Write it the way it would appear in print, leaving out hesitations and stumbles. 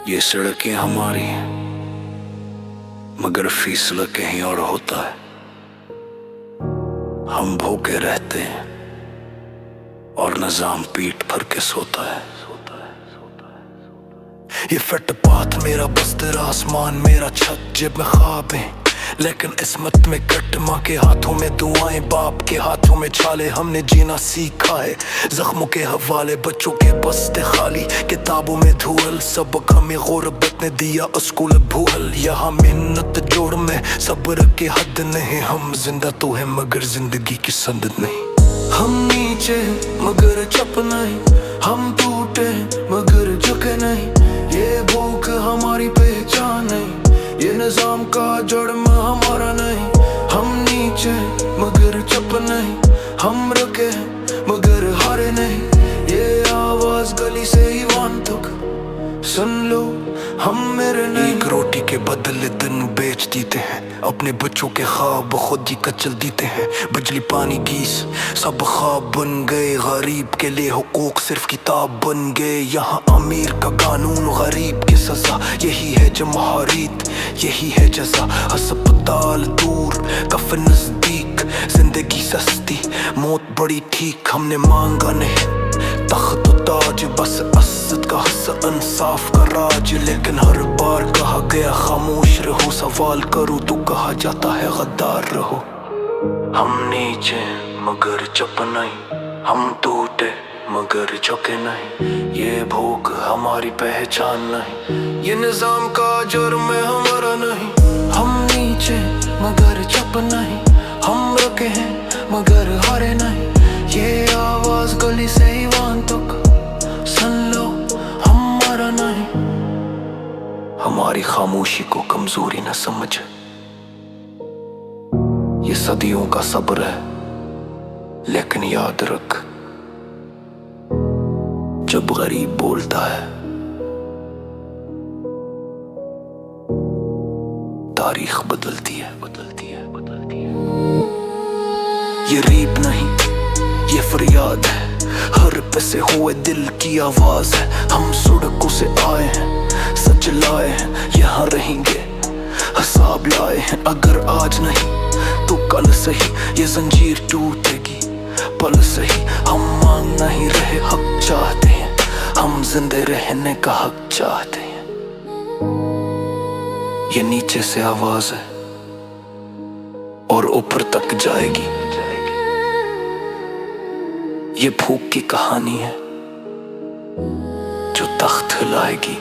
ये सड़कें हमारी हैं, मगर फैसला कहीं और होता है। हम भूखे रहते हैं और निजाम पीठ भर के सोता है। ये फुटपाथ मेरा, बस्तर आसमान मेरा, छत जेब में ख्वाब है, लेकिन इसमत में कट। माँ के हाथों में दुआएं, बाप के हाथों में छाले। हमने जीना सीखा है जख्मों के हवाले, बच्चों के बस्ते खाली, किताबों में धूल। सबक हमें गुर्बत ने दिया, स्कूल भूल। यहाँ मेहनत जोड़ में सब्र के हद नहीं। हम जिंदा तो है मगर जिंदगी की संद नहीं। हम नीचे मगर चप नहीं, हम टूटे मगर झुके नहीं। ये भूख हमारी पहचान नहीं, ये निजाम का जड़ में हमारा नहीं। हम नीचे मगर चप नहीं, हम रुके मगर हारे नहीं। ये आवाज गली से ही वान तक सुन लो, हम मेरे नहीं। एक रोटी के बदले दिन बेच देते हैं, अपने बच्चों के ख्वाब खुद ही कचल देते हैं। बिजली पानी गैस सब ख्वाब बन गए, गरीब के लिए हुकूक सिर्फ किताब बन गए। यहाँ अमीर का कानून, गरीब की सजा, यही है जमहूरियत, यही है जजा। अस्पताल दूर, कफन नजदीक, जिंदगी सस्ती, मौत बड़ी ठीक। हमने मांगा नहीं तख्त ताज, बस असद का हस्सा, इंसाफ का राज। लेकिन हर बार कहा गया खामोश रहो, सवाल करो तो कहा जाता है गद्दार रहो। हम नीचे मगर चप नहीं, हम टूटे मगर झुके नहीं। ये भूख हमारी पहचान नहीं, ये निजाम का जुर्म है हमारा नहीं। हम नीचे मगर चप नहीं, हम रुके हैं मगर हारे नहीं। ये आवाज गली से ही वान तक सुन लो, हमारा नहीं। हमारी खामोशी को कमजोरी न समझ, ये सदियों का सब्र है। लेकिन याद रख, जब गरीब बोलता है तारीख बदलती है, बदलती है, बदलती है। ये रीप नहीं, ये फरियाद है, हर पैसे हुए दिल की आवाज है। हम सड़कों से आए हैं, सच लाए हैं, यहाँ रहेंगे, हिसाब लाए हैं। अगर आज नहीं तो कल सही, ये जंजीर टूटेगी पल सही। हम मांग नहीं रहे, हक चाहते हैं, हम जिंदे रहने का हक चाहते हैं। ये नीचे से आवाज है और ऊपर तक जाएगी। ये भूख की कहानी है जो तख्त हिलाएगी।